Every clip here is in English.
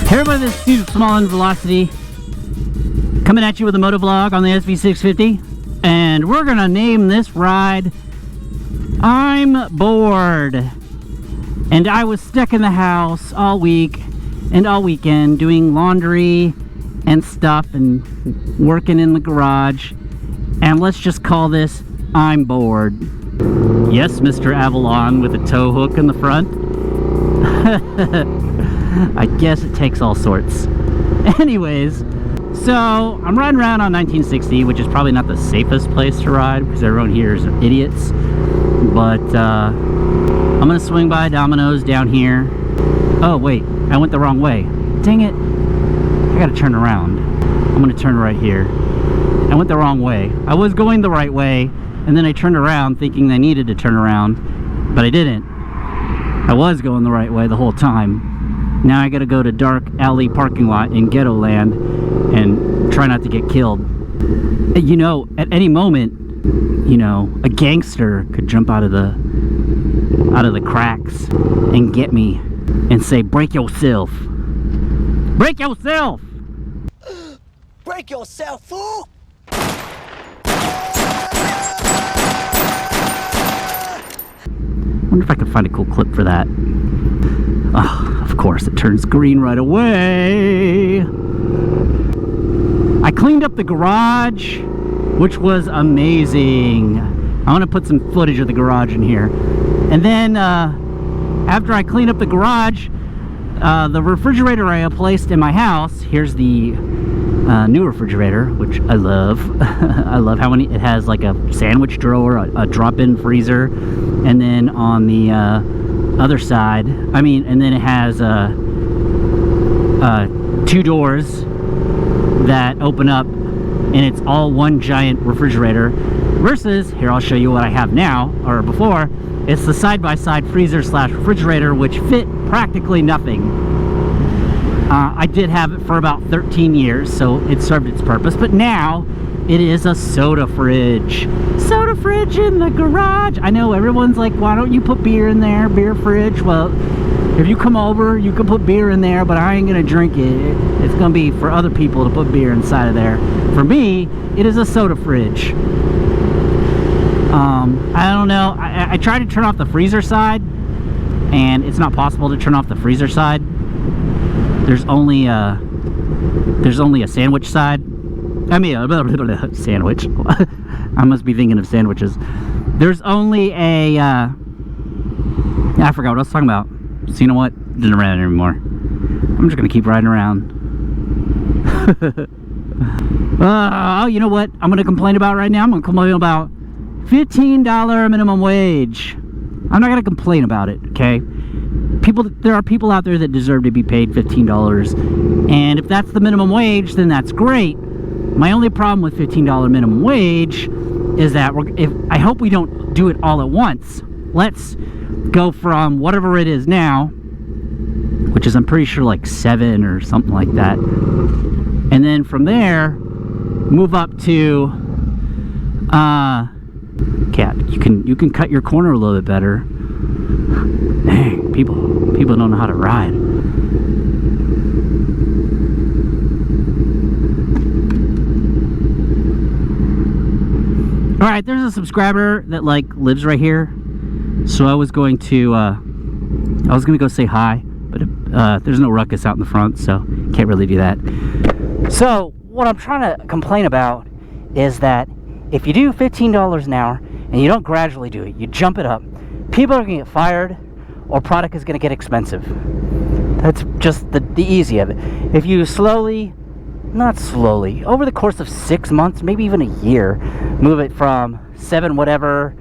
Hey everybody, this is Steve Small and Velocity coming at you with a motovlog on the SV650, and we're gonna name this ride I'm Bored. And I was stuck in the house all week and all weekend doing laundry and stuff and working in the garage, and let's just call this I'm Bored. Yes, Mr. Avalon with a tow hook in the front. I guess it takes all sorts. Anyways, so I'm riding around on 1960, which is probably not the safest place to ride because everyone here is idiots. But I'm gonna swing by Domino's down here. Oh wait, I went the wrong way. Dang it! I gotta turn around. I'm gonna turn right here. I went the wrong way. I was going the right way, and then I turned around thinking I needed to turn around, but I didn't. I was going the right way the whole time. Now I gotta go to dark alley parking lot in ghetto land and try not to get killed. You know, at any moment, you know, a gangster could jump out of the cracks and get me and say, break yourself. Break yourself! Break yourself, fool! I wonder if I could find a cool clip for that. Oh, of course, it turns green right away. I cleaned up the garage, which was amazing. I'm gonna put some footage of the garage in here. And then after I cleaned up the garage, the refrigerator I placed in my house, here's the new refrigerator, which I love. I love how many, it has like a sandwich drawer, a drop-in freezer, and then on the other side, and then it has 2 doors that open up, and it's all one giant refrigerator. Versus, here I'll show you what I have now, or before, it's the side-by-side freezer slash refrigerator, which fit practically nothing. I did have it for about 13 years, so it served its purpose, but now it is a soda fridge. Soda fridge in the garage. I know everyone's like, why don't you put beer in there? Beer fridge. Well, if you come over, you can put beer in there, but I ain't gonna drink it. It's gonna be for other people to put beer inside of there. For me, it is a soda fridge. I don't know. I tried to turn off the freezer side, and it's not possible to turn off the freezer side. There's only a sandwich side. I mean, a sandwich. I must be thinking of sandwiches. There's only a, I forgot what I was talking about. So you know what? It didn't ride anymore. I'm just gonna keep riding around. Oh, you know what I'm gonna complain about right now? I'm gonna complain about $15 minimum wage. I'm not gonna complain about it, okay? There are people out there that deserve to be paid $15, and if that's the minimum wage, then that's great. My only problem with $15 minimum wage is that I hope we don't do it all at once. Let's go from whatever it is now, which is I'm pretty sure like 7 or something like that, and then from there move up to Cat, you can cut your corner a little bit better. Dang, people don't know how to ride. All right, there's a subscriber that like lives right here, so I was going to go say hi, but there's no ruckus out in the front, so can't really do that. So what I'm trying to complain about is that if you do $15 an hour and you don't gradually do it, you jump it up, people are gonna get fired, or product is gonna get expensive. That's just the easy of it. If you not slowly, over the course of 6 months, maybe even a year, move it from 7 whatever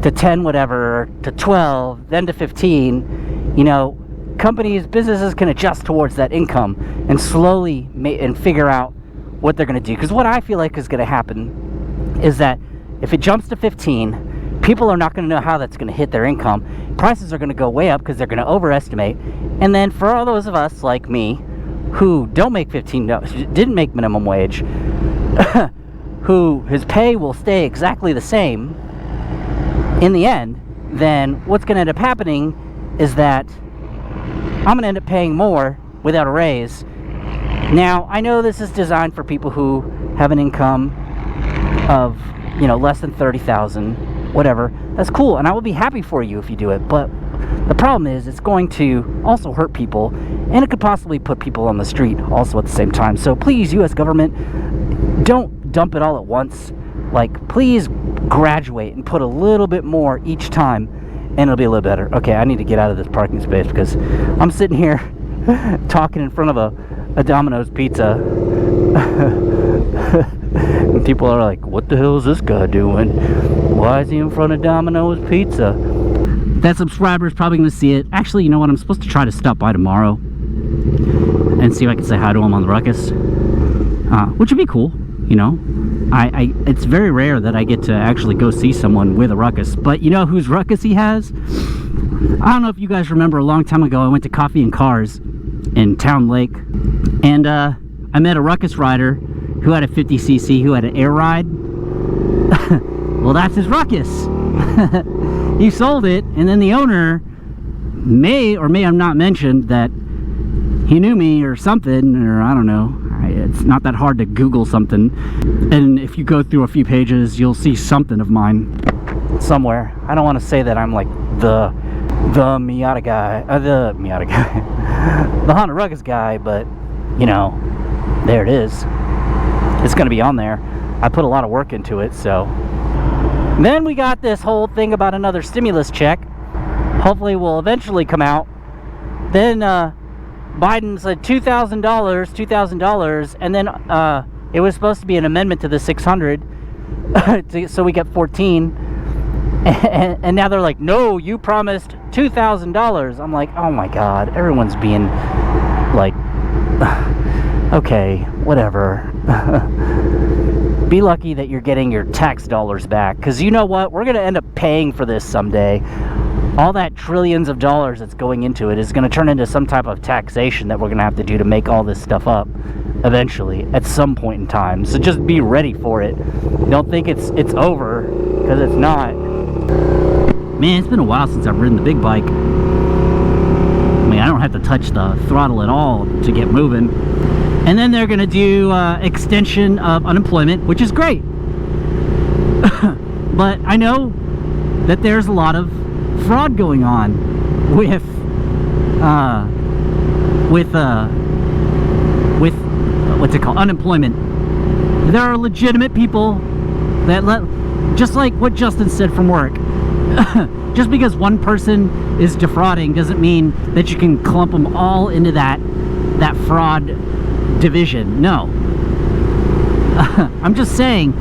to 10 whatever to 12, then to 15, you know, businesses can adjust towards that income and slowly and figure out what they're going to do. Because what I feel like is going to happen is that if it jumps to 15, people are not going to know how that's going to hit their income. Prices are going to go way up because they're going to overestimate. And then for all those of us like me who don't make didn't make minimum wage, who his pay will stay exactly the same in the end, then what's going to end up happening is that I'm going to end up paying more without a raise. Now, I know this is designed for people who have an income of, you know, less than 30,000, whatever. That's cool, and I will be happy for you if you do it, but the problem is it's going to also hurt people, and it could possibly put people on the street also at the same time. So please, U.S. government, don't dump it all at once. Like, please graduate and put a little bit more each time, and it'll be a little better. Okay, I need to get out of this parking space because I'm sitting here talking in front of a Domino's pizza. And people are like, what the hell is this guy doing? Why is he in front of Domino's Pizza? That subscriber is probably going to see it. Actually, you know what? I'm supposed to try to stop by tomorrow and see if I can say hi to him on the ruckus, which would be cool, you know. It's very rare that I get to actually go see someone with a ruckus. But you know whose ruckus he has? I don't know if you guys remember, a long time ago I went to Coffee and Cars in Town Lake, and I met a ruckus rider who had a 50cc who had an air ride. Well, that's his ruckus. He sold it, and then the owner may or may have not mentioned that he knew me or something, or I don't know. It's not that hard to Google something, and if you go through a few pages, you'll see something of mine somewhere. I don't want to say that I'm like the Miata guy, the Honda Ruckus guy, but you know, there it is. It's going to be on there. I put a lot of work into it. So then we got this whole thing about another stimulus check. Hopefully will eventually come out. Then Biden said $2,000, and then it was supposed to be an amendment to the 600, so we got 14, and now they're like, no, you promised $2,000. I'm like, oh my god, everyone's being like, okay, whatever. Be lucky that you're getting your tax dollars back, because you know what, we're gonna end up paying for this someday. All that trillions of dollars that's going into it is going to turn into some type of taxation that we're going to have to do to make all this stuff up eventually at some point in time. So just be ready for it. Don't think it's over, because it's not. Man, it's been a while since I've ridden the big bike. I mean, I don't have to touch the throttle at all to get moving. And then they're going to do extension of unemployment, which is great. But I know that there's a lot of fraud going on with what's it called, unemployment. There are legitimate people that just like what Justin said from work. Just because one person is defrauding doesn't mean that you can clump them all into that fraud division. No. I'm just saying,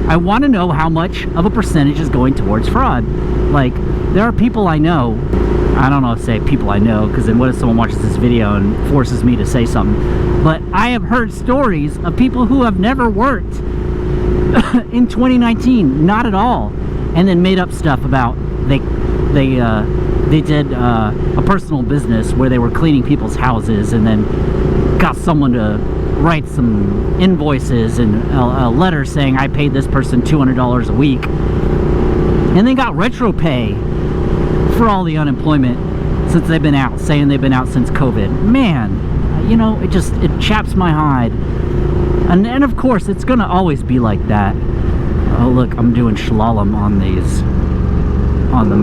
I want to know how much of a percentage is going towards fraud. Like, there are people I know, I don't know if to say people I know, because then what if someone watches this video and forces me to say something, but I have heard stories of people who have never worked in 2019, not at all, and then made up stuff about they did a personal business where they were cleaning people's houses, and then got someone to write some invoices and a letter saying I paid this person $200 a week, and then got retro pay for all the unemployment since they've been out, saying they've been out since COVID. Man, you know, it chaps my hide. And of course, it's gonna always be like that. Oh look, I'm doing slalom on these, on the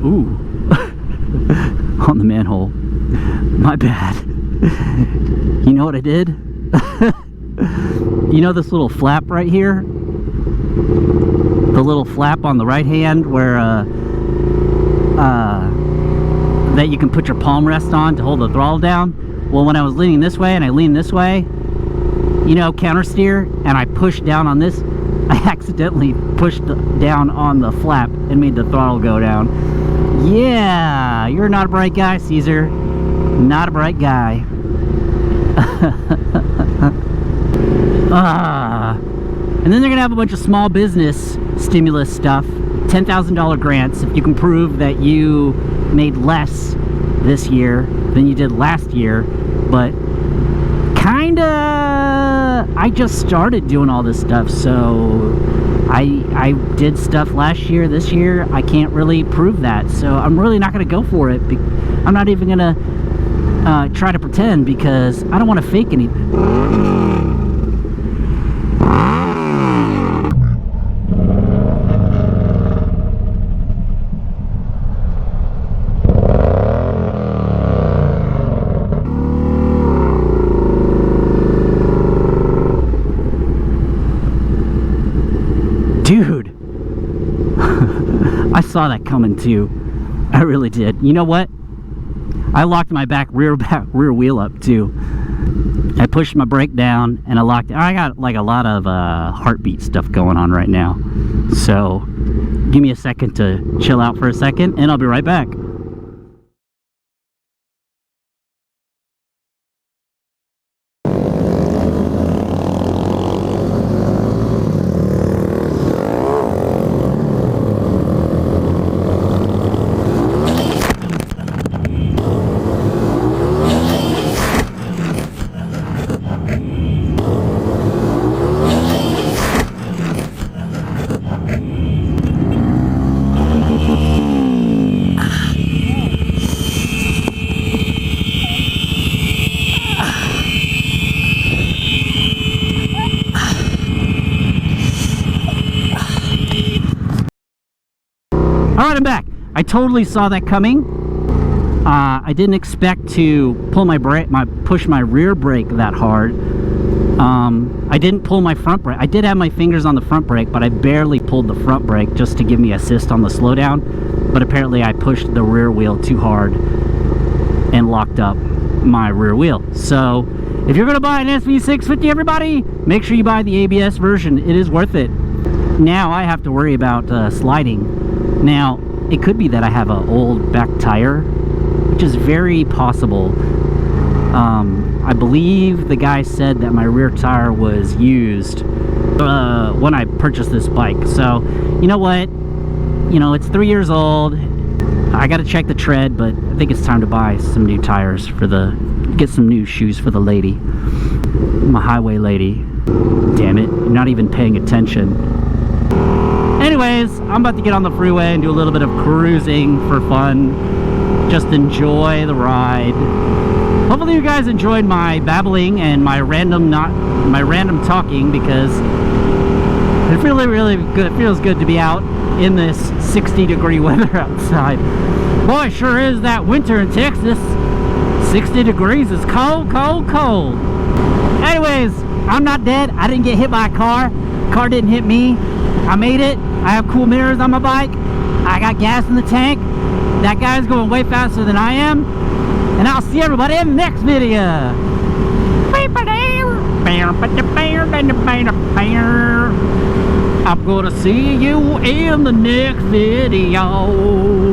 ooh, on the manhole. My bad. You know what I did? You know this little flap right here? The little flap on the right hand where that you can put your palm rest on to hold the throttle down. Well, when I was leaning this way and I leaned this way, you know, counter steer, and I pushed down on this, I accidentally pushed down on the flap and made the throttle go down. Yeah, you're not a bright guy, Caesar. Not a bright guy. And then they're gonna have a bunch of small business stimulus stuff, $10,000 grants if you can prove that you made less this year than you did last year. But kinda, I just started doing all this stuff, so I did stuff last year. This year I can't really prove that, so I'm really not gonna go for it. I'm not even gonna try to pretend, because I don't want to fake anything. Dude, I saw that coming too. I really did. You know what? I locked my rear wheel up too. I pushed my brake down and I locked it. I got like a lot of heartbeat stuff going on right now. So give me a second to chill out for a second and I'll be right back. Alright, I'm back. I totally saw that coming. I didn't expect to pull push my rear brake that hard. I didn't pull my front brake. I did have my fingers on the front brake, but I barely pulled the front brake just to give me assist on the slowdown. But apparently I pushed the rear wheel too hard and locked up my rear wheel. So if you're gonna buy an SV650, everybody, make sure you buy the ABS version. It is worth it. Now I have to worry about sliding. Now, it could be that I have an old back tire, which is very possible. I believe the guy said that my rear tire was used when I purchased this bike. So, you know what? You know, it's 3 years old. I got to check the tread, but I think it's time to buy some new tires get some new shoes for the lady. My highway lady. Damn it, you're not even paying attention. Anyways, I'm about to get on the freeway and do a little bit of cruising for fun. Just enjoy the ride. Hopefully you guys enjoyed my babbling and my random talking, because it really good. It feels good to be out in this 60-degree weather outside. Boy, sure is that winter in Texas. 60 degrees is cold, cold, cold. Anyways, I'm not dead. I didn't get hit by a car. Car didn't hit me. I made it. I have cool mirrors on my bike. I got gas in the tank. That guy's going way faster than I am. And I'll see everybody in the next video. I'm gonna see you in the next video.